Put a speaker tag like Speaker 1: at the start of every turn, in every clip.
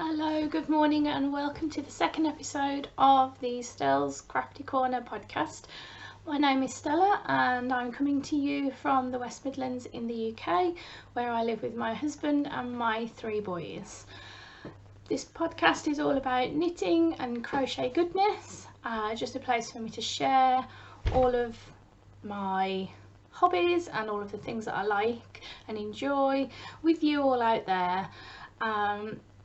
Speaker 1: Hello, good morning and welcome to the second episode of the StelsCraftyCorner podcast. My name is Stella and I'm coming to you from the West Midlands in the UK, where I live with my husband and my 3 boys. This podcast is all about knitting and crochet goodness, just a place for me to share all of my hobbies and all of the things that I like and enjoy with you all out there.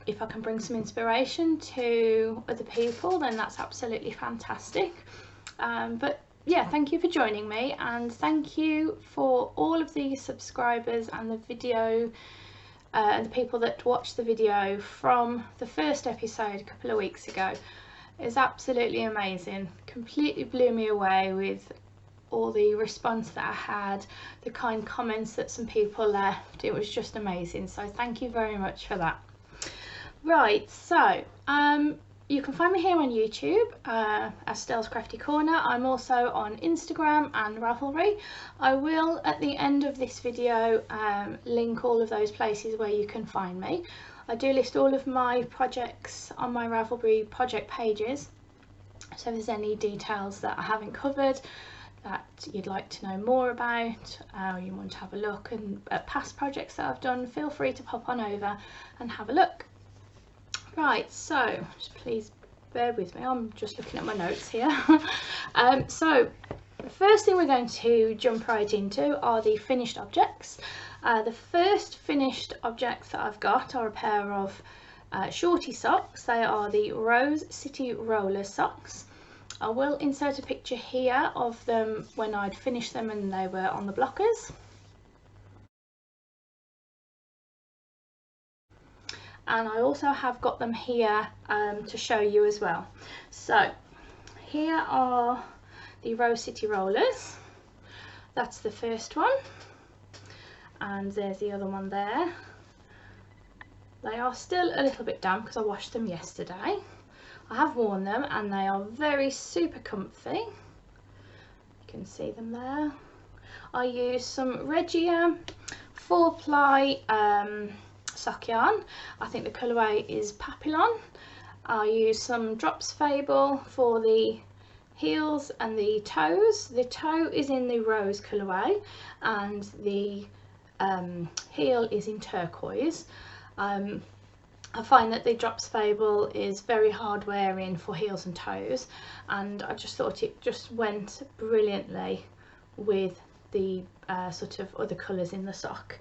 Speaker 1: If I can bring some inspiration to other people, then that's absolutely fantastic. But yeah, thank you for joining me, and thank you for all of the subscribers and the video and the people that watched the video from the first episode a couple of weeks ago. It's absolutely amazing. Completely blew me away with all the response that I had, the kind comments that some people left. It was just amazing, so thank you very much for that. Right, so you can find me here on YouTube as StelsCraftyCorner. I'm also on Instagram and Ravelry. I will, at the end of this video, link all of those places where you can find me. I do list all of my projects on my Ravelry project pages, so if there's any details that I haven't covered that you'd like to know more about, or you want to have a look at past projects that I've done, feel free to pop on over and have a look. Right, so just please bear with me, I'm just looking at my notes here. So the first thing we're going to jump right into are the finished objects. The first finished objects that I've got are a pair of shorty socks. They are the Rose City Roller socks. I will insert a picture here of them when I'd finished them and they were on the blockers. And I also have got them here to show you as well. So here are the Rose City Rollers. That's the first one, and there's the other one there. They are still a little bit damp because I washed them yesterday. I have worn them and they are very super comfy. You can see them there. I use some Regia 4-ply sock yarn. I think the colourway is Papillon. I use some Drops Fable for the heels and the toes. The toe is in the rose colourway and the heel is in turquoise. I find that the Drops Fable is very hard wearing for heels and toes, and I just thought it just went brilliantly with the sort of other colours in the sock.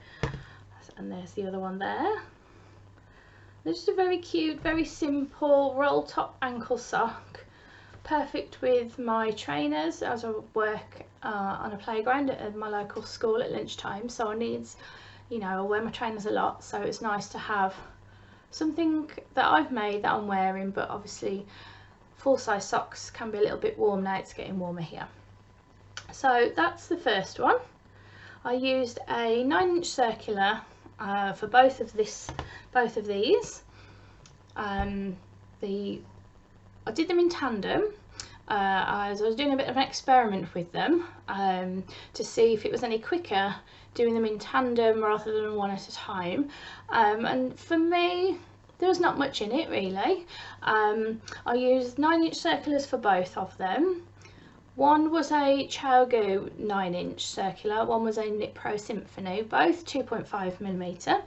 Speaker 1: And there's the other one there. They're just a very cute, very simple roll top ankle sock, perfect with my trainers as I work on a playground at my local school at lunchtime. So I needs, you know, I wear my trainers a lot, so it's nice to have something that I've made that I'm wearing. But obviously full-size socks can be a little bit warm now, it's getting warmer here. So that's the first one. I used a 9-inch circular for both of these. I did them in tandem. As I was doing a bit of an experiment with them to see if it was any quicker doing them in tandem rather than one at a time, and for me there was not much in it really. I used 9-inch circulars for both of them. One was a Chowgu 9-inch circular, one was a Knit Pro Symphony, both 2.5mm.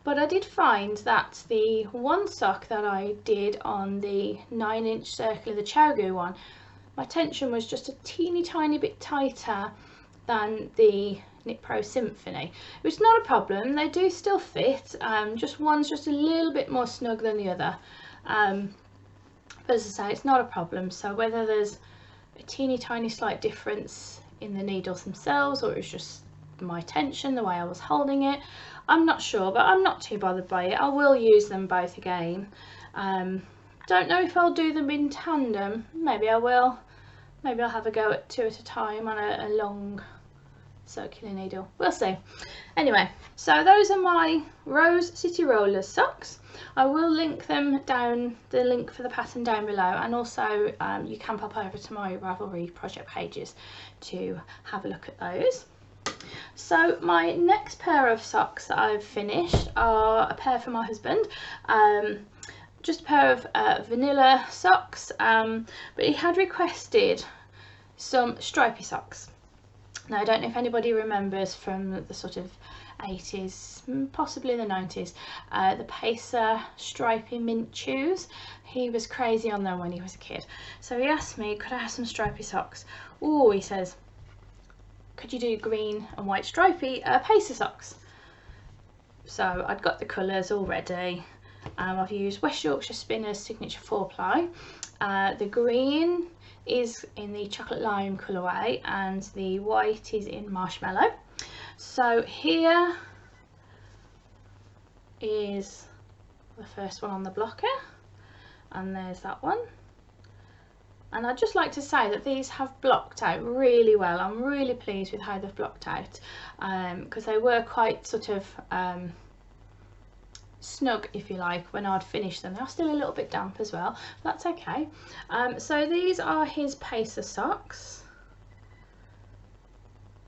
Speaker 1: But I did find that the one sock that I did on the 9-inch circular, the Chowgu one, my tension was just a teeny tiny bit tighter than the Knit Pro Symphony. Which is not a problem, they do still fit, just one's just a little bit more snug than the other. But as I say, it's not a problem, so whether there's a teeny tiny slight difference in the needles themselves or it was just my tension, the way I was holding it, I'm not sure, but I'm not too bothered by it. I will use them both again. Don't know if I'll do them in tandem. Maybe I will. Maybe I'll have a go at 2 at a time on a long circular needle. We'll see. Anyway, so those are my Rose City Rollers socks. I will link them down, the link for the pattern down below, and also you can pop over to my Ravelry project pages to have a look at those. So my next pair of socks that I've finished are a pair for my husband. just a pair of vanilla socks, but he had requested some stripy socks. Now I don't know if anybody remembers from the sort of 80s, possibly the 90s, the Pacer stripy mint shoes. He was crazy on them when he was a kid, so he asked me, could I have some stripy socks? Oh, he says, could you do green and white stripy Pacer socks? So I'd got the colours already. I've used West Yorkshire Spinners Signature 4-ply. The green is in the chocolate lime colourway and the white is in marshmallow. So here is the first one on the blocker, and there's that one. And I'd just like to say that these have blocked out really well. I'm really pleased with how they've blocked out, because they were quite sort of snug, if you like, when I'd finished them. They are still a little bit damp as well, but that's okay. So these are his Pacer socks,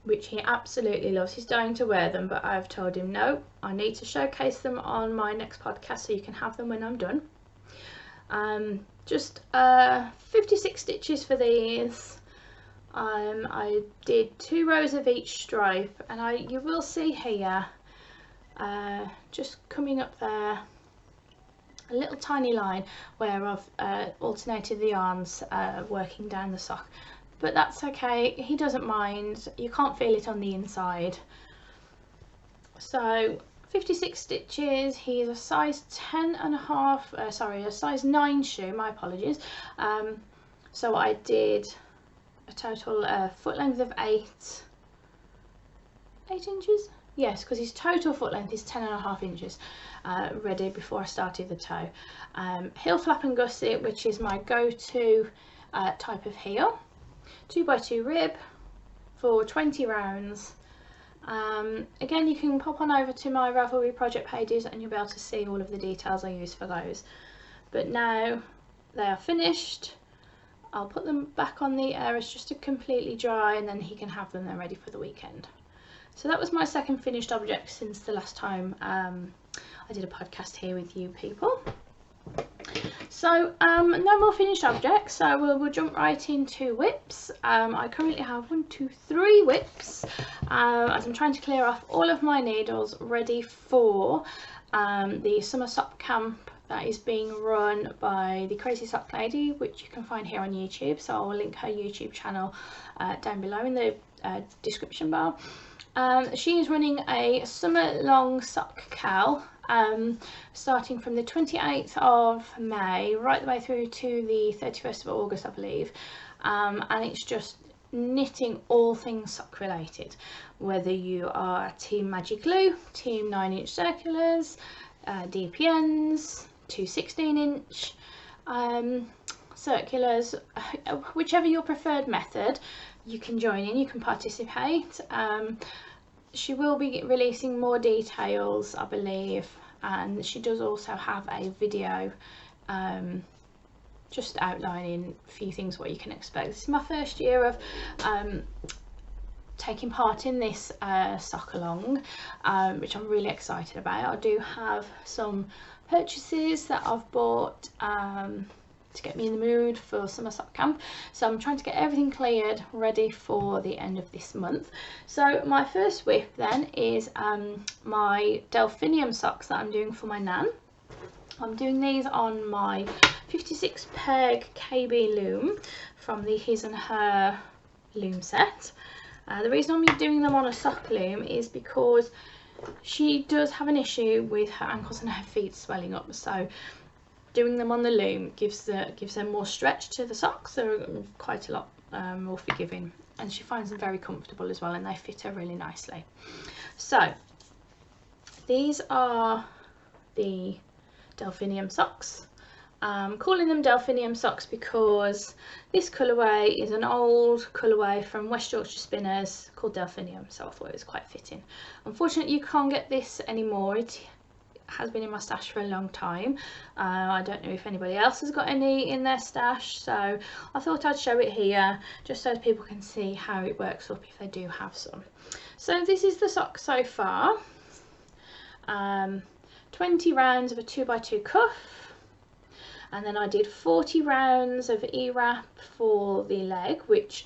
Speaker 1: which he absolutely loves. He's dying to wear them, but I've told him no, I need to showcase them on my next podcast so you can have them when I'm done. Just 56 stitches for these. I did 2 rows of each stripe, and you will see here, just coming up there, a little tiny line where I've alternated the yarns working down the sock, but that's okay, he doesn't mind, you can't feel it on the inside. So 56 stitches. He's a size 10.5, sorry, a size 9 shoe, my apologies. So I did a total foot length of 8 inches. Yes, because his total foot length is 10.5 inches ready before I started the toe. Heel flap and gusset, which is my go-to type of heel. 2x2 rib for 20 rounds. Again, you can pop on over to my Ravelry project pages and you'll be able to see all of the details I use for those. But now they are finished, I'll put them back on the airers just to completely dry, and then he can have them then ready for the weekend. So that was my second finished object since the last time I did a podcast here with you people. So no more finished objects, so we'll jump right into whips. I currently have 3 whips as I'm trying to clear off all of my needles ready for the summer sock camp that is being run by the Crazy Sock Lady, which you can find here on YouTube. So I'll link her YouTube channel down below in the description bar. She is running a summer long sock cowl starting from the 28th of May right the way through to the 31st of August, I believe, and it's just knitting all things sock related, whether you are team magic glue, team 9-inch circulars, DPNs, 2 16-inch circulars, whichever your preferred method, you can join in, you can participate. She will be releasing more details, I believe, and she does also have a video just outlining a few things what you can expect. This is my first year of taking part in this sock along, which I'm really excited about. I do have some purchases that I've bought to get me in the mood for summer sock camp, so I'm trying to get everything cleared ready for the end of this month. So my first whip then is my Delphinium socks that I'm doing for my nan. I'm doing these on my 56 peg KB loom from the His and Her loom set. The reason I'm doing them on a sock loom is because she does have an issue with her ankles and her feet swelling up, so doing them on the loom gives them more stretch to the socks. They're quite a lot more forgiving, and she finds them very comfortable as well, and they fit her really nicely. So these are the Delphinium socks. I'm calling them Delphinium socks because this colourway is an old colourway from West Yorkshire Spinners called Delphinium, so I thought it was quite fitting. Unfortunately, you can't get this anymore. It has been in my stash for a long time. I don't know if anybody else has got any in their stash, so I thought I'd show it here just so people can see how it works up if they do have some. So this is the sock so far. 20 rounds of a 2x2 cuff, and then I did 40 rounds of E-wrap for the leg, which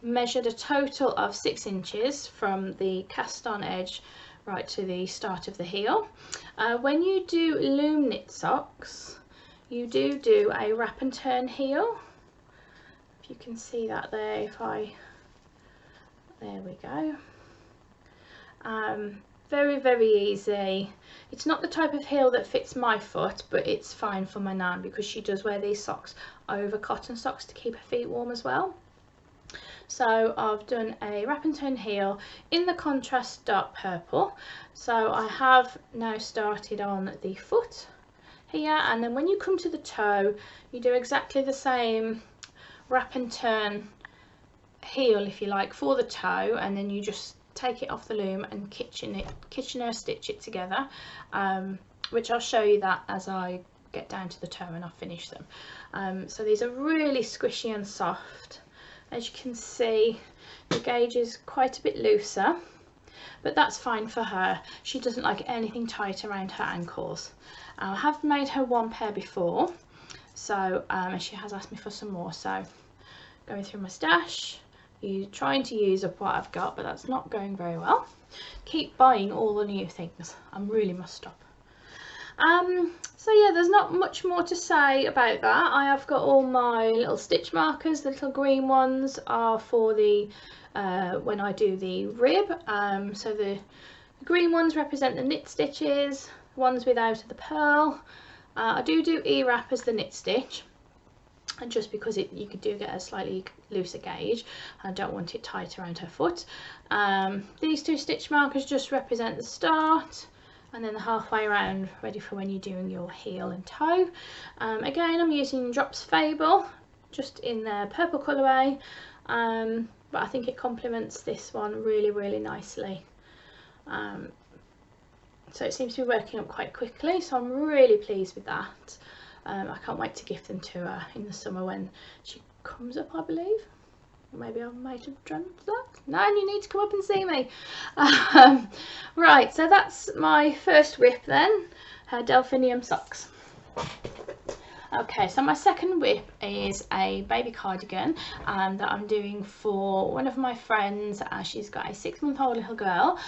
Speaker 1: measured a total of 6 inches from the cast on edge right to the start of the heel. When you do loom knit socks, you do a wrap and turn heel. If you can see that there, there we go. Very, very easy. It's not the type of heel that fits my foot, but it's fine for my nan because she does wear these socks over cotton socks to keep her feet warm as well. So I've done a wrap and turn heel in the contrast dark purple. So I have now started on the foot here, and then when you come to the toe, you do exactly the same wrap and turn heel, if you like, for the toe, and then you just take it off the loom and Kitchener stitch it together, which I'll show you that as I get down to the toe and I finish them. So these are really squishy and soft. As you can see, the gauge is quite a bit looser, but that's fine for her. She doesn't like anything tight around her ankles. I have made her one pair before, so and she has asked me for some more, so going through my stash, trying to use up what I've got, but that's not going very well. Keep buying all the new things. I really must stop. So yeah, there's not much more to say about that. I have got all my little stitch markers. The little green ones are for the when I do the rib. So the green ones represent the knit stitches, the ones without the pearl. I do E-wrap as the knit stitch, and just because you could do get a slightly looser gauge, I don't want it tight around her foot. These two stitch markers just represent the start, and then the halfway around, ready for when you're doing your heel and toe. Again, I'm using Drops Fable, just in the purple colourway, but I think it complements this one really, really nicely. So it seems to be working up quite quickly, so I'm really pleased with that. I can't wait to gift them to her in the summer when she comes up, I believe. Maybe I might have dreamt that. No, you need to come up and see me. Right, so that's my first whip then, her Delphinium Socks. Okay, so my second whip is a baby cardigan that I'm doing for one of my friends. She's got a 6-month-old little girl.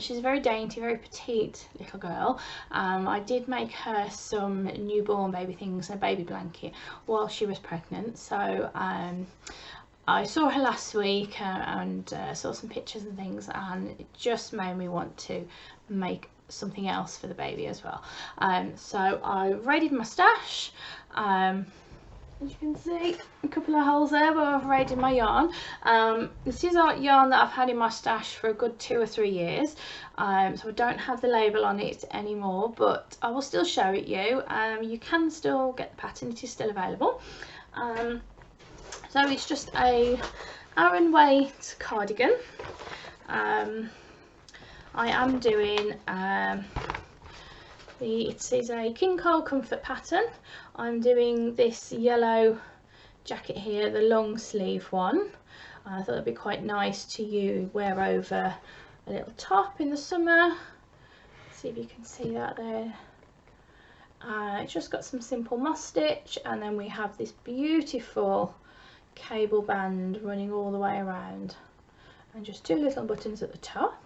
Speaker 1: She's a very dainty, very petite little girl. I did make her some newborn baby things and a baby blanket while she was pregnant. So I saw her last week and saw some pictures and things, and it just made me want to make something else for the baby as well. So I raided my stash. As you can see, a couple of holes there where I've raided my yarn. This is a yarn that I've had in my stash for a good 2 or 3 years, so I don't have the label on it anymore, but I will still show it you. You can still get the pattern, it is still available. So it's just a Aran weight cardigan. I am doing it is a King Cole comfort pattern. I'm doing this yellow jacket here, the long sleeve one. I thought it'd be quite nice to wear over a little top in the summer. See if you can see that there. It's just got some simple moss stitch, and then we have this beautiful cable band running all the way around, and just 2 little buttons at the top.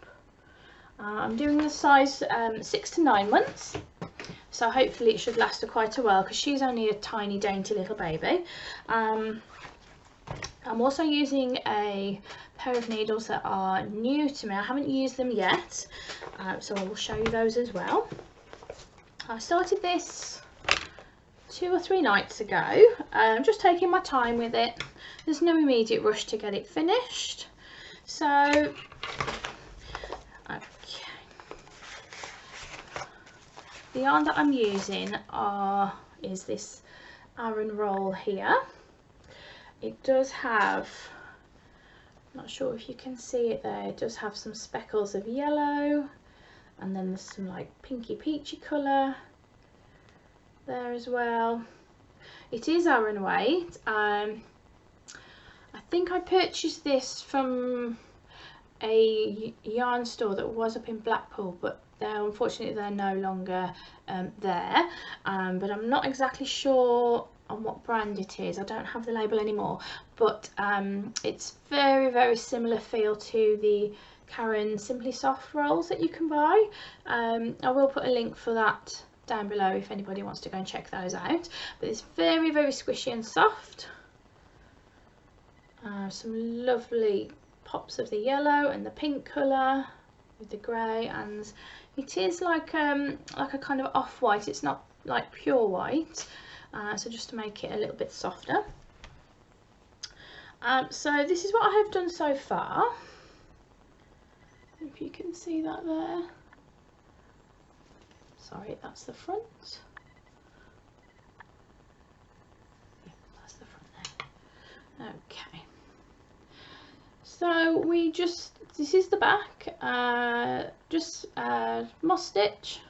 Speaker 1: I'm doing the size 6 to 9 months, so hopefully it should last her quite a while because she's only a tiny dainty little baby. I'm also using a pair of needles that are new to me. I haven't used them yet, so I will show you those as well. I started this 2 or 3 nights ago. I'm just taking my time with it. There's no immediate rush to get it finished. So, okay. The yarn that I'm using is this Aran roll here. It does have, not sure if you can see it there, it does have some speckles of yellow, and then there's some like pinky peachy colour there as well. It is Aran weight. I think I purchased this from a yarn store that was up in Blackpool, but unfortunately they're no longer there, but I'm not exactly sure on what brand it is. I don't have the label anymore, but it's very similar feel to the Karen Simply Soft rolls that you can buy. I will put a link for that down below if anybody wants to go and check those out, but it's very squishy and soft. Some lovely pops of the yellow and the pink colour with the grey, and it is like a kind of off-white. It's not like pure white, so just to make it a little bit softer. So this is what I have done so far, if you can see that there. Sorry, that's the front. Yeah, that's the front there. Okay, so this is the back, just moss stitch.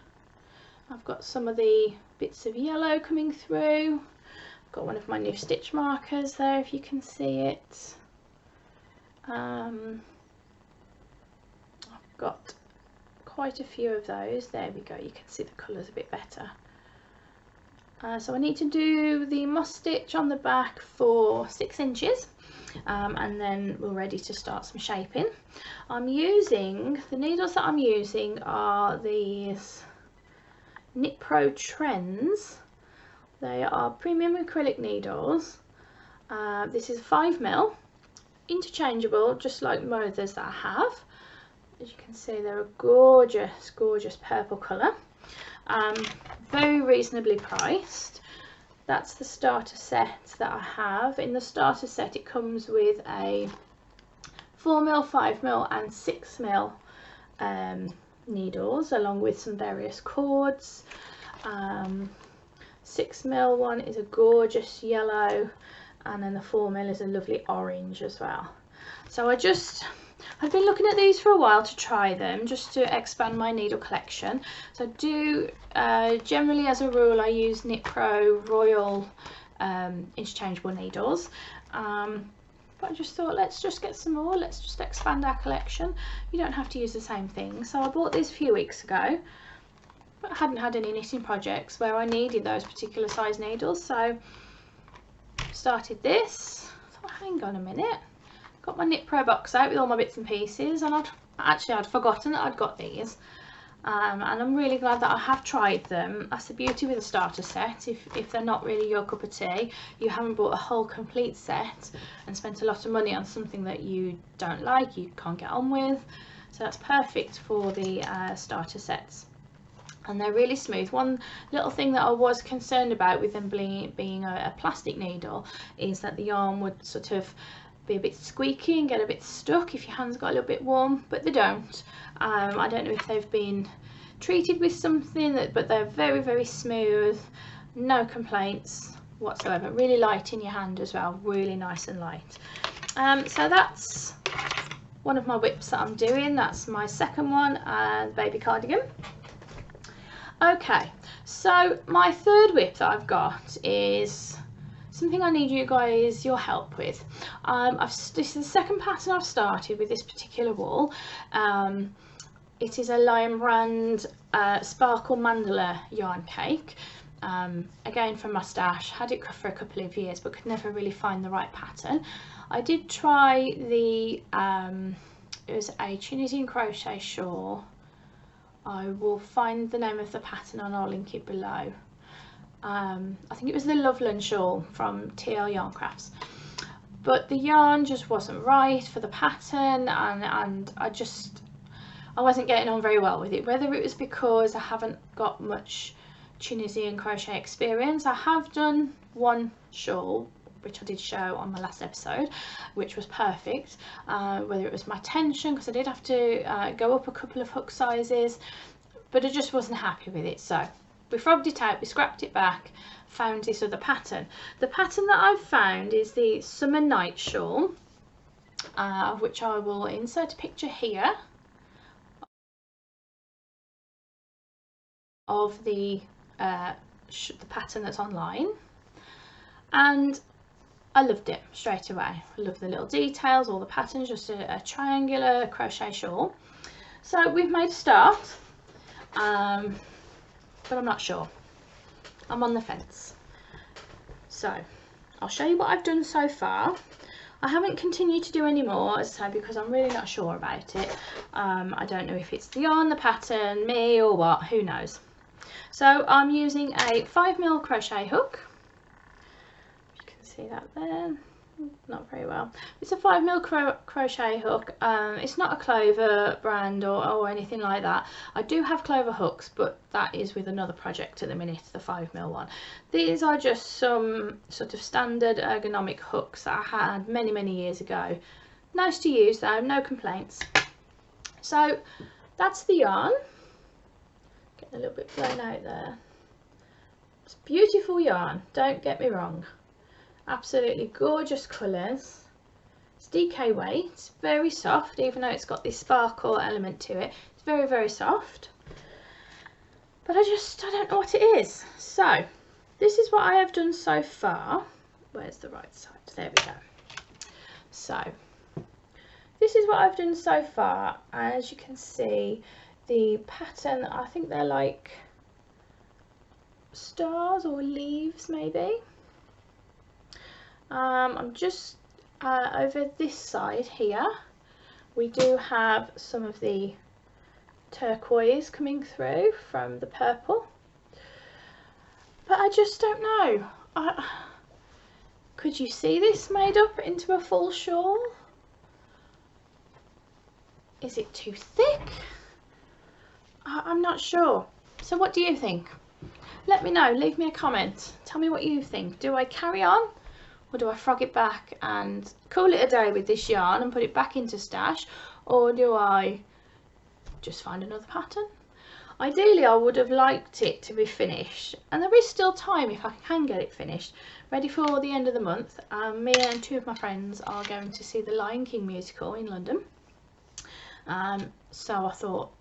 Speaker 1: I've got some of the bits of yellow coming through. I've got one of my new stitch markers there, if you can see it. I've got quite a few of those. There we go, you can see the colours a bit better. So I need to do the moss stitch on the back for 6 inches, and then we're ready to start some shaping. The needles that I'm using are these Knit Pro Trends. They are premium acrylic needles. This is 5mm, interchangeable, just like my others that I have. As you can see, they're a gorgeous purple colour. Very reasonably priced. That's the starter set that I have. In the starter set it comes with a 4mm, 5mm and 6mm needles, along with some various cords. 6mm one is a gorgeous yellow, and then the 4mm is a lovely orange as well. So I've been looking at these for a while to try them, just to expand my needle collection. So I do generally, as a rule, I use Knit Pro Royal interchangeable needles, but I just thought, let's just get some more, let's just expand our collection. You don't have to use the same thing. So I bought these a few weeks ago, but I hadn't had any knitting projects where I needed those particular size needles, so started this. I thought, hang on a minute, got my Knit Pro box out with all my bits and pieces, and I'd forgotten that I'd got these, and I'm really glad that I have tried them. That's the beauty with a starter set. If they're not really your cup of tea, you haven't bought a whole complete set and spent a lot of money on something that you don't like, you can't get on with. So that's perfect for the starter sets, and they're really smooth. One little thing that I was concerned about with them being a plastic needle is that the yarn would sort of be a bit squeaky and get a bit stuck if your hands got a little bit warm, but they don't. I don't know if they've been treated with something, but they're very smooth, no complaints whatsoever. Really light in your hand as well, really nice and light. So that's one of my whips that I'm doing. That's my second one, baby cardigan. Okay, so my third whip that I've got is something I need you guys, your help with. This is the second pattern I've started with this particular wool. It is a Lion Brand Sparkle Mandala yarn cake. Again from my stash, had it for a couple of years but could never really find the right pattern. I did try the, it was a Tunisian crochet shawl. I will find the name of the pattern and I'll link it below. I think it was the Loveland shawl from TL Yarn Crafts, but the yarn just wasn't right for the pattern, and I wasn't getting on very well with it. Whether it was because I haven't got much Tunisian crochet experience. I have done one shawl which I did show on my last episode, which was perfect. Whether it was my tension, because I did have to go up a couple of hook sizes, but I just wasn't happy with it. So we frogged it out, we scrapped it back, found this other pattern. The pattern that I've found is the Summer Night shawl, which I will insert a picture here of the pattern that's online, and I loved it straight away. I love the little details, all the patterns, just a triangular crochet shawl. So we've made a start. but I'm not sure. I'm on the fence. So I'll show you what I've done so far. I haven't continued to do any more, as I say, because I'm really not sure about it. I don't know if it's the yarn, the pattern, me, or what, who knows. So I'm using a 5mm crochet hook. You can see that there. Not very well. It's a 5mm crochet hook. It's not a Clover brand or anything like that. I do have Clover hooks, but that is with another project at the minute, the 5mm one. These are just some sort of standard ergonomic hooks that I had many years ago. Nice to use though, no complaints. So that's the yarn. Getting a little bit blown out there. It's beautiful yarn, don't get me wrong. Absolutely gorgeous colours. It's DK weight, it's very soft, even though it's got this sparkle element to it. It's very soft, but I don't know what it is. So this is what I have done so far. Where's the right side? There we go. So this is what I've done so far. As you can see, the pattern, I think they're like stars or leaves maybe. I'm just over this side here, we do have some of the turquoise coming through from the purple, but I just don't know. Could you see this made up into a full shawl? Is it too thick? I'm not sure. So what do you think? Let me know, leave me a comment, tell me what you think. Do I carry on? Or do I frog it back and call it a day with this yarn and put it back into stash? Or do I just find another pattern? Ideally, I would have liked it to be finished. And there is still time if I can get it finished. Ready for the end of the month. Me and two of my friends are going to see the Lion King musical in London. So I thought,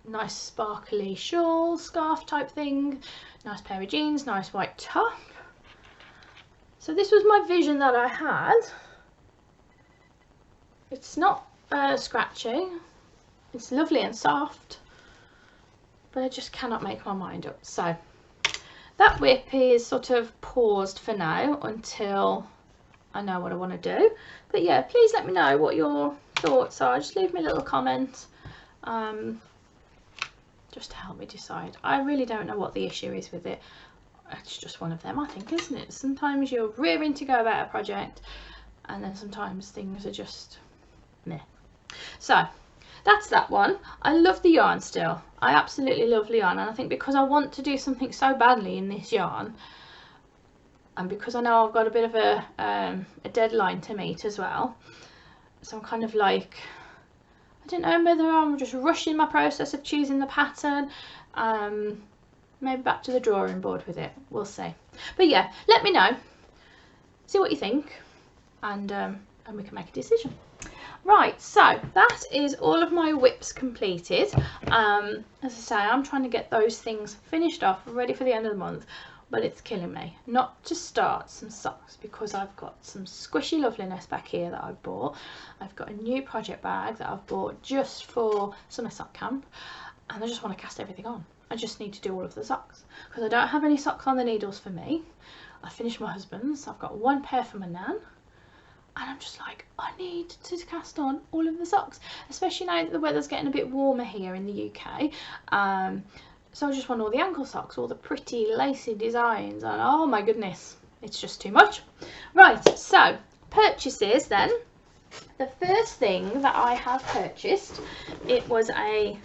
Speaker 1: nice sparkly shawl, scarf type thing. Nice pair of jeans, nice white top. So this was my vision that I had. It's not scratchy, it's lovely and soft, but I just cannot make my mind up. So that whip is sort of paused for now until I know what I want to do. But yeah, please let me know what your thoughts are. Just leave me a little comment, just to help me decide. I really don't know what the issue is with it. It's just one of them, I think, isn't it? Sometimes you're rearing to go about a project and then sometimes things are just meh. So that's that one. I love the yarn still. I absolutely love the yarn, and I think because I want to do something so badly in this yarn, and because I know I've got a bit of a deadline to meet as well, so I'm kind of like, I don't know whether I'm just rushing my process of choosing the pattern. Maybe back to the drawing board with it, we'll see. But yeah, let me know, see what you think, and we can make a decision. Right, so that is all of my whips completed. As I say, I'm trying to get those things finished off, ready for the end of the month, but it's killing me not to start some socks because I've got some squishy loveliness back here that I've bought. I've got a new project bag that I've bought just for summer sock camp, and I just want to cast everything on. I just need to do all of the socks because I don't have any socks on the needles for me. I finished my husband's, I've got one pair for my nan, and I'm just like, I need to cast on all of the socks, especially now that the weather's getting a bit warmer here in the UK. So I just want all the ankle socks, all the pretty lacy designs, and oh my goodness, it's just too much. Right, so purchases then. The first thing that I have purchased, it was a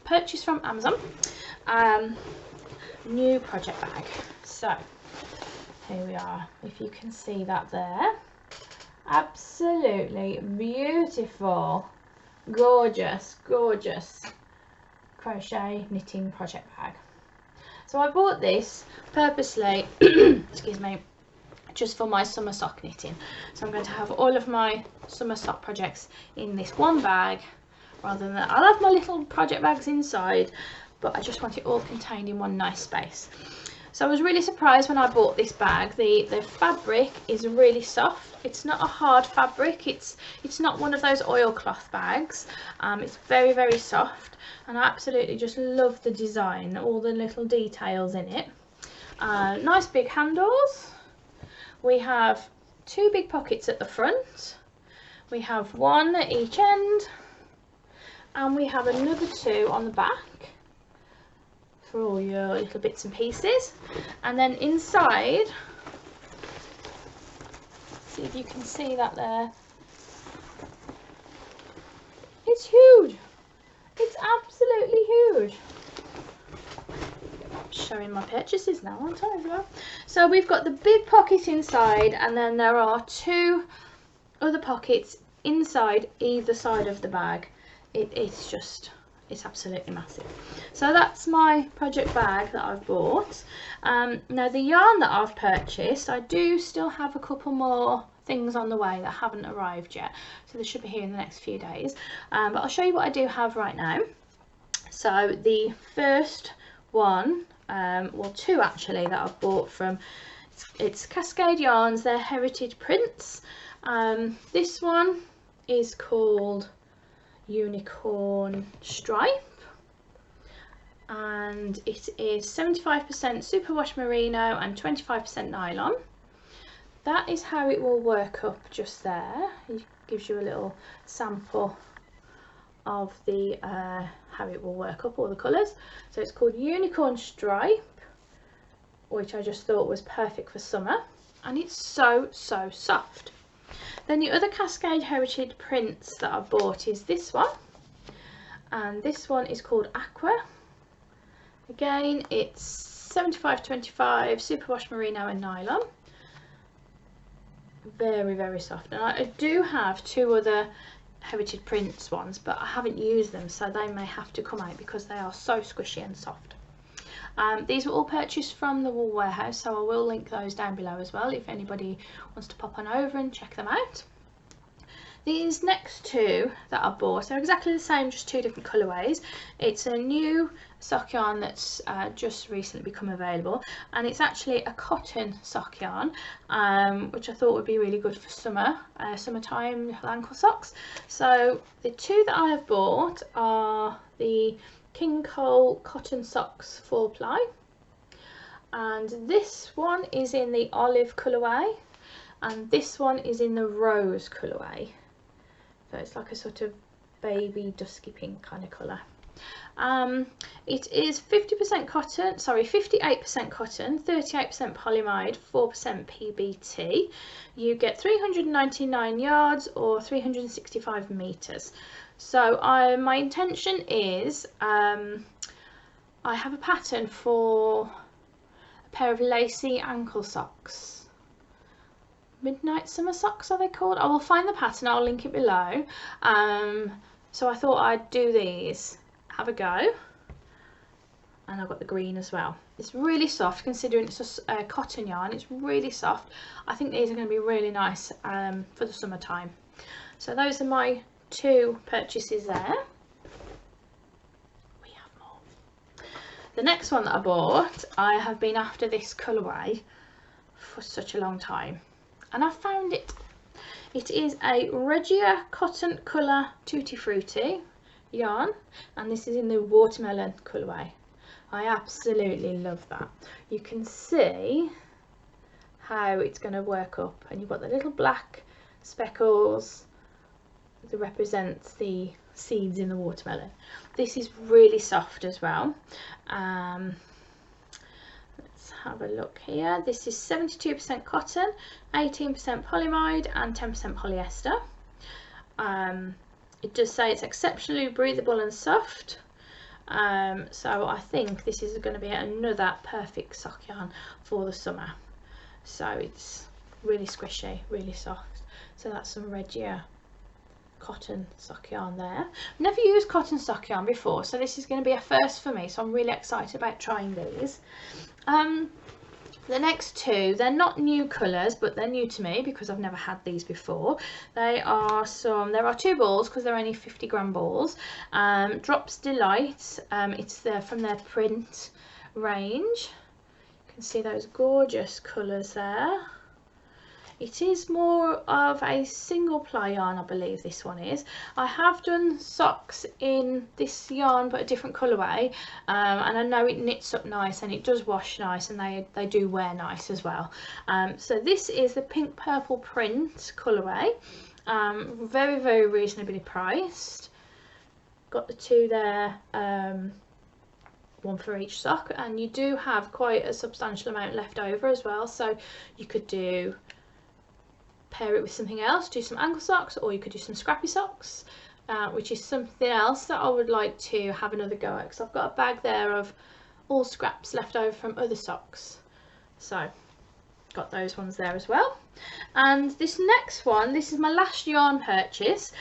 Speaker 1: purchase from Amazon, new project bag. So here we are, if you can see that there. Absolutely beautiful, gorgeous crochet knitting project bag. So I bought this purposely excuse me, just for my summer sock knitting. So I'm going to have all of my summer sock projects in this one bag, rather than I'll have my little project bags inside, but I just want it all contained in one nice space. So I was really surprised when I bought this bag. The fabric is really soft. It's not a hard fabric. It's not one of those oilcloth bags. It's very, very soft, and I absolutely just love the design, all the little details in it. Nice big handles. We have 2 big pockets at the front. We have 1 at each end, and we have another 2 on the back for all your little bits and pieces. And then inside, see if you can see that there, it's huge. It's absolutely huge. Showing my purchases now, aren't I, as well? So we've got the big pocket inside, and then there are 2 other pockets inside either side of the bag. It's absolutely massive. So that's my project bag that I've bought. Now the yarn that I've purchased, I do still have a couple more things on the way that haven't arrived yet, so they should be here in the next few days, but I'll show you what I do have right now. So the first one, well 2 actually, that I've bought from, it's Cascade Yarns, they're heritage prints. This one is called Unicorn Stripe, and it is 75% superwash merino and 25% nylon. That is how it will work up just there. It gives you a little sample of the how it will work up, all the colours. So it's called Unicorn Stripe, which I just thought was perfect for summer, and it's so soft. Then the other Cascade Heritage prints that I bought is this one, and this one is called Aqua. Again, it's 75-25 superwash merino and nylon. Very soft. And I do have 2 other Heritage Prints ones, but I haven't used them, so they may have to come out because they are so squishy and soft. These were all purchased from the Wool Warehouse, so I will link those down below as well if anybody wants to pop on over and check them out. These next 2 that I bought are exactly the same, just 2 different colourways. It's a new sock yarn that's just recently become available, and it's actually a cotton sock yarn, which I thought would be really good for summertime little ankle socks. So the 2 that I have bought are the King Cole cotton socks 4-ply, and this one is in the olive colourway, and this one is in the rose colourway. So it's like a sort of baby dusky pink kind of colour. It is 58% cotton, 38% polyamide, 4% PBT. You get 399 yards or 365 meters. So my intention is, I have a pattern for a pair of lacy ankle socks. Midnight Summer Socks are they called? I will find the pattern, I'll link it below. So I thought I'd do these, have a go. And I've got the green as well. It's really soft, considering it's a cotton yarn. It's really soft. I think these are going to be really nice for the summertime. So those are my 2 purchases there. We have more. The next one that I bought, I have been after this colourway for such a long time, and I found it. It is a Regia Cotton Colour Tutti Frutti yarn, and this is in the watermelon colourway. I absolutely love that. You can see how it's going to work up, and you've got the little black speckles that represents the seeds in the watermelon. This is really soft as well. Let's have a look here. This is 72% cotton, 18% polyamide and 10% polyester. It does say it's exceptionally breathable and soft. So I think this is going to be another perfect sock yarn for the summer. So it's really squishy, really soft. So that's some Regia cotton sock yarn there. I've never used cotton sock yarn before, so this is going to be a first for me, so I'm really excited about trying these. The next 2, they're not new colours, but they're new to me because I've never had these before. There are 2 balls because they're only 50-gram balls. Drops Delight, it's from their print range. You You can see those gorgeous colours there. It is more of a single ply yarn, I believe this one is. I have done socks in this yarn but a different colourway, and I know it knits up nice and it does wash nice, and they do wear nice as well. So this is the pink purple print colourway, very, very reasonably priced. Got the two there, one for each sock, and you do have quite a substantial amount left over as well, so you could pair it with something else, do some ankle socks, or you could do some scrappy socks, which is something else that I would like to have another go at, because I've got a bag there of all scraps left over from other socks, so got those ones there as well. And this next one, this is my last yarn purchase.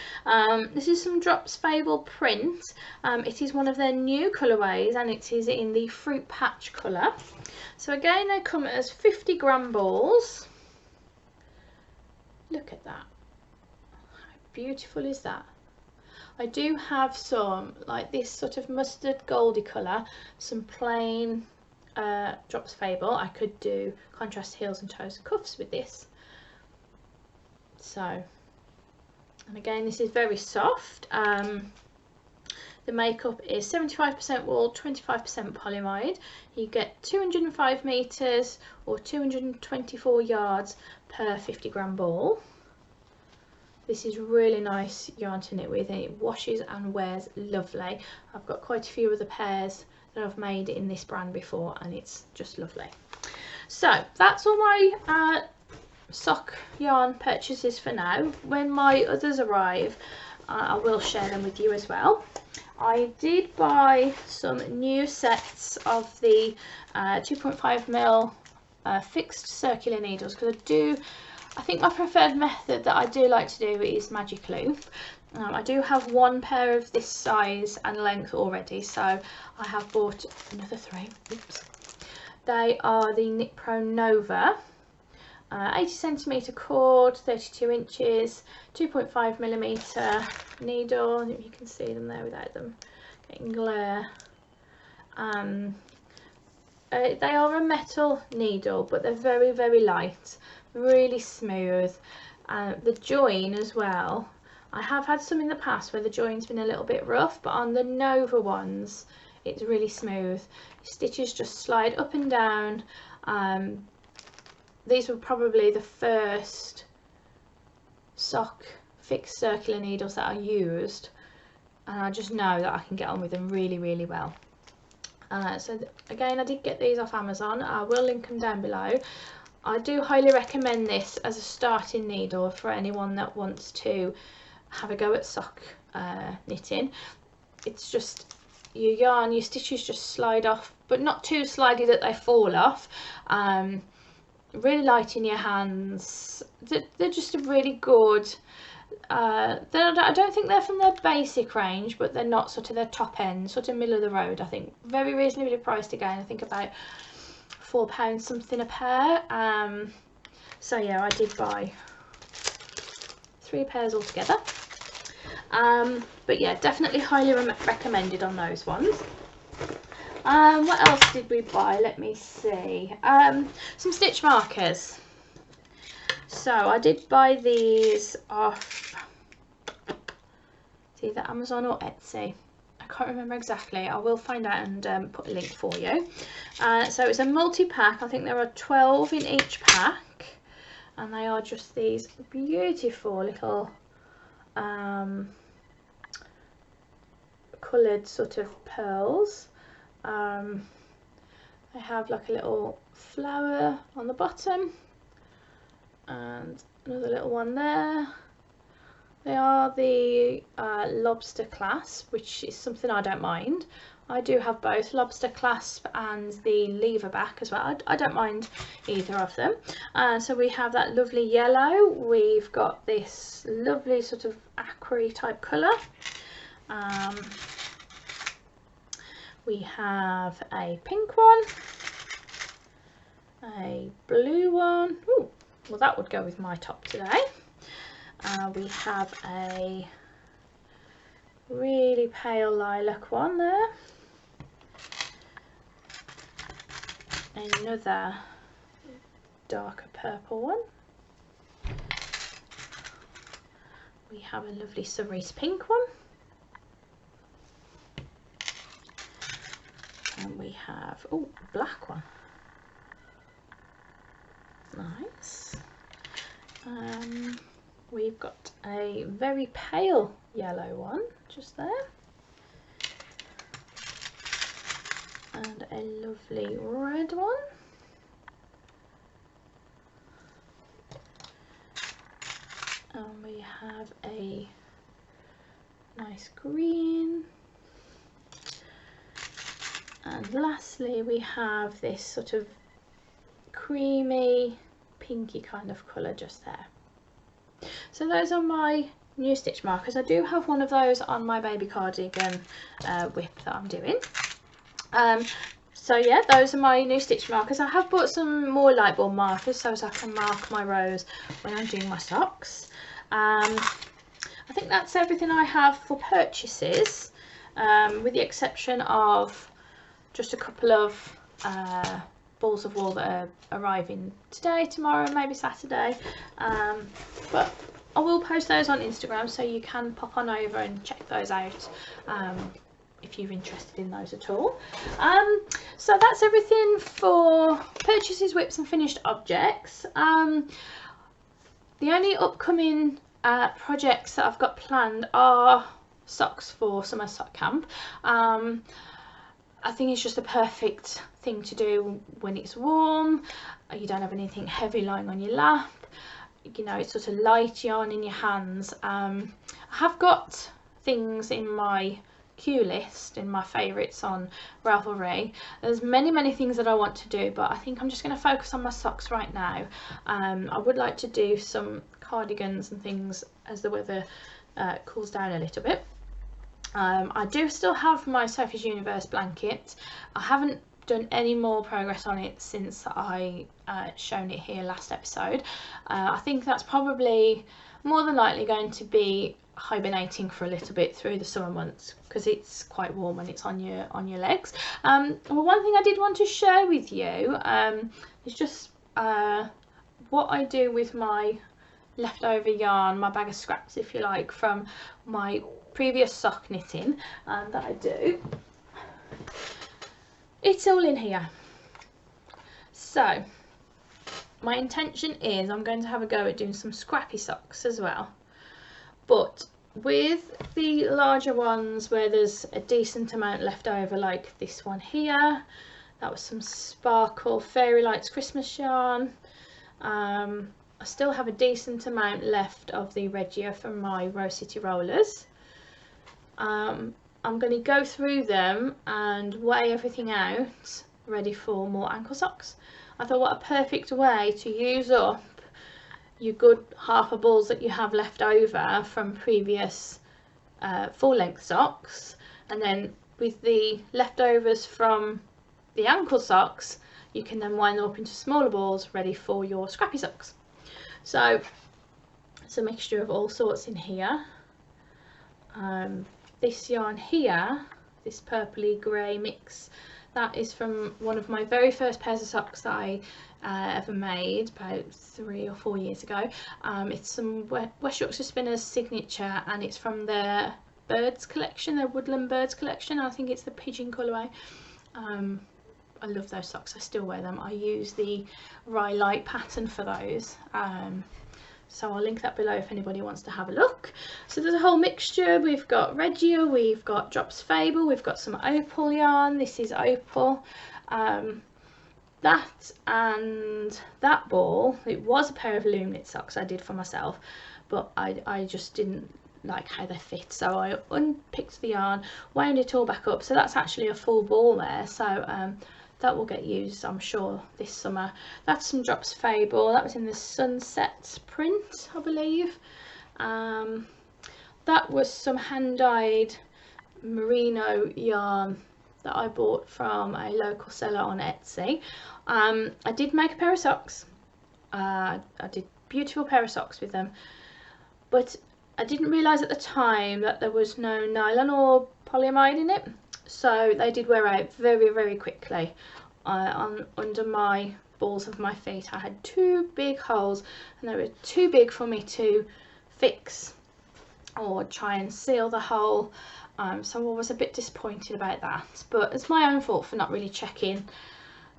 Speaker 1: This is some Drops Fable print. It is one of their new colourways, and it is in the fruit patch colour. So again, they come as 50-gram balls. Look at that, how beautiful is that? I do have some like this sort of mustard goldy colour, some plain Drops Fable. I could do contrast heels and toes and cuffs with this. So, and again, this is very soft. The makeup is 75% wool, 25% polyamide. You get 205 metres or 224 yards per 50-gram ball. This is really nice yarn to knit with, and it washes and wears lovely. I've got quite a few other pairs that I've made in this brand before, and it's just lovely. So that's all my sock yarn purchases for now. When my others arrive, I will share them with you as well. I did buy some new sets of the 2.5mm fixed circular needles, because I think my preferred method that I do like to do is magic loop. I do have one pair of this size and length already, so I have bought another 3. Oops. They are the Knit Pro Nova 80cm cord, 32 inches, 2.5mm needle. You can see them there without them getting glare. They are a metal needle, but they're very, very light, really smooth. The join as well, I have had some in the past where the join's been a little bit rough, but on the Nova ones it's really smooth. Stitches just slide up and down. These were probably the first sock fixed circular needles that I used, and I just know that I can get on with them really, really well. So again, I did get these off Amazon. I will link them down below. I do highly recommend this as a starting needle for anyone that wants to have a go at sock knitting. It's just your yarn, your stitches just slide off, but not too slidey that they fall off. Really light in your hands. They're just a really good, I don't think they're from their basic range, but they're not sort of their top end, sort of middle of the road. I think very reasonably priced again. I think about £4 something a pair. So yeah, I did buy 3 pairs altogether. But yeah, definitely highly recommended on those ones. What else did we buy? Let me see. Some stitch markers. So I did buy these off, it's either Amazon or Etsy. I can't remember exactly. I will find out and put a link for you. So it's a multi-pack. I think there are 12 in each pack, and they are just these beautiful little coloured sort of pearls. They have like a little flower on the bottom and another little one there. They are the lobster clasp, which is something I don't mind. I do have both lobster clasp and the lever back as well. I don't mind either of them. So we have that lovely yellow. We've got this lovely sort of aqua type colour. We have a pink one, a blue one. Ooh, well, that would go with my top today. We have a really pale lilac one there. another darker purple one. We have a lovely cerise pink one. And we have, oh, a black one. Nice. We've got a very pale yellow one just there. And a lovely red one. And we have a nice green. And lastly we have this sort of creamy pinky kind of colour just there. So those are my new stitch markers. I do have one of those on my baby cardigan whip that I'm doing. So yeah, those are my new stitch markers. I have bought some more light bulb markers so as I can mark my rows when I'm doing my socks. I think that's everything I have for purchases, with the exception of just a couple of balls of wool that are arriving today, tomorrow, maybe Saturday, but I will post those on Instagram so you can pop on over and check those out if you're interested in those at all. So that's everything for purchases, whips and finished objects. The only upcoming projects that I've got planned are socks for summer sock camp. I think it's just a perfect thing to do when it's warm, you don't have anything heavy lying on your lap, you know, it's sort of light yarn in your hands. I have got things in my queue list, in my favourites on Ravelry. There's many things that I want to do, but I think I'm just going to focus on my socks right now. I would like to do some cardigans and things as the weather cools down a little bit. I do still have my Sophie's Universe blanket. I haven't done any more progress on it since I shown it here last episode. I think that's probably more than likely going to be hibernating for a little bit through the summer months because it's quite warm when it's on your legs. Well, one thing I did want to share with you is just what I do with my leftover yarn, my bag of scraps if you like, from my previous sock knitting that I do. It's all in here. So my intention is I'm going to have a go at doing some scrappy socks as well, but with the larger ones where there's a decent amount left over, like this one here, that was some Sparkle Fairy Lights Christmas yarn. I still have a decent amount left of the Regia from my Rose City Rollers. I'm going to go through them and weigh everything out ready for more ankle socks. I thought what a perfect way to use up your good half a balls that you have left over from previous full length socks, and then with the leftovers from the ankle socks you can then wind them up into smaller balls ready for your scrappy socks. So it's a mixture of all sorts in here. This yarn here, this purpley grey mix, that is from one of my very first pairs of socks that I ever made about 3 or 4 years ago. It's some West Yorkshire Spinners signature, and it's from their birds collection, their woodland birds collection. I think it's the pigeon colourway. I love those socks, I still wear them. I use the Rye Light pattern for those. So I'll link that below if anybody wants to have a look. So there's a whole mixture. We've got Regia, we've got Drops Fable, we've got some opal yarn. This is opal. That and that ball, it was a pair of loom knit socks I did for myself, but I just didn't like how they fit, so I unpicked the yarn, wound it all back up. So that's actually a full ball there, so that will get used, I'm sure, this summer. That's some Drops Fable. That was in the Sunset print, I believe. That was some hand-dyed merino yarn that I bought from a local seller on Etsy. I did make a pair of socks. I did a beautiful pair of socks with them, but I didn't realise at the time that there was no nylon or polyamide in it. So they did wear out very quickly. under my balls of my feet. I had 2 big holes and they were too big for me to fix or try and seal the hole, so I was a bit disappointed about that, but it's my own fault for not really checking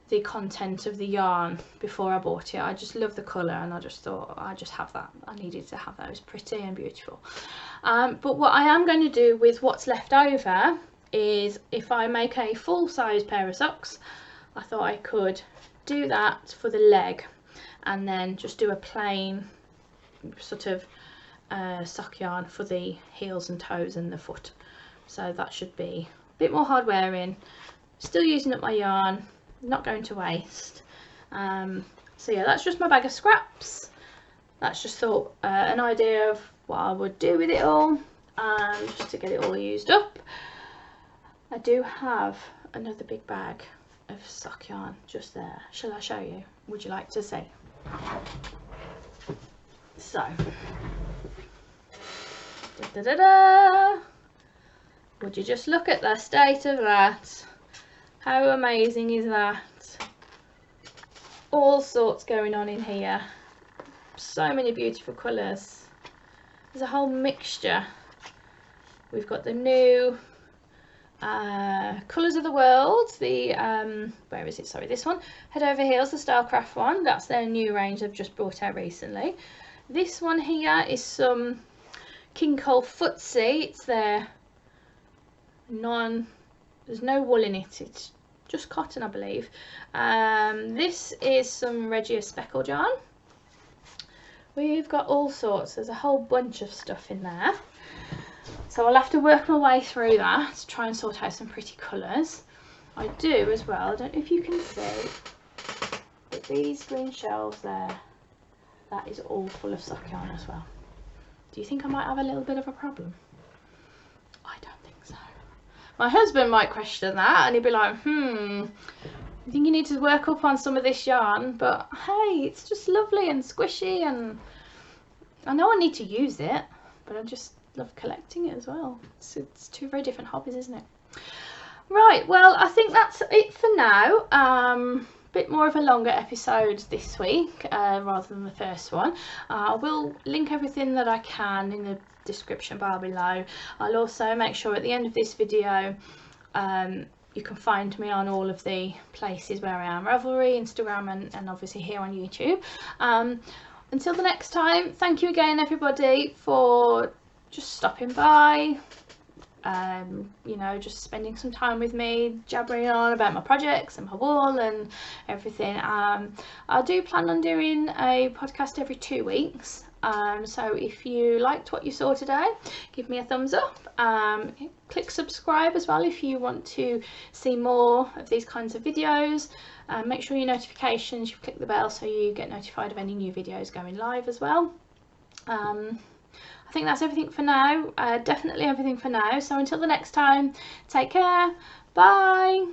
Speaker 1: the content of the yarn before I bought it. I just love the colour and I just thought I just have that. I needed to have that. It was pretty and beautiful. But what I am going to do with what's left over is, if I make a full size pair of socks, I thought I could do that for the leg and then just do a plain sort of sock yarn for the heels and toes and the foot. So that should be a bit more hard wearing, still using up my yarn, not going to waste. So yeah, that's just my bag of scraps. That's just thought an idea of what I would do with it all, just to get it all used up. I do have another big bag of sock yarn just there. Shall I show you? Would you like to see? So, would you just look at the state of that? How amazing is that? All sorts going on in here. So many beautiful colours. There's a whole mixture. We've got the new Colours of the World, the where is it, sorry, this one, Head Over Heels, the StelsCraft one. That's their new range they've just brought out recently. This one here is some King Cole Footsie. It's their there's no wool in it, it's just cotton, I believe. This is some Regia speckled yarn. We've got all sorts, there's a whole bunch of stuff in there. So I'll have to work my way through that to try and sort out some pretty colours. I do as well, I don't know if you can see, but these green shells there, that is all full of sock yarn as well. Do you think I might have a little bit of a problem? I don't think so. My husband might question that and he'd be like, I think you need to work up on some of this yarn, but hey, it's just lovely and squishy, and I know I need to use it, but I just love collecting it as well. It's 2 very different hobbies, isn't it? Right, well, I think that's it for now. Bit more of a longer episode this week rather than the first one. I will link everything that I can in the description bar below. I'll also make sure at the end of this video you can find me on all of the places where I am, Ravelry, Instagram, and obviously here on YouTube. Until the next time, thank you again everybody for just stopping by, you know, just spending some time with me, jabbering on about my projects and my wool and everything. I do plan on doing a podcast every 2 weeks, so if you liked what you saw today, give me a thumbs up. Click subscribe as well if you want to see more of these kinds of videos. Make sure your notifications, you click the bell so you get notified of any new videos going live as well. I think that's everything for now, definitely everything for now. So until the next time, take care, bye.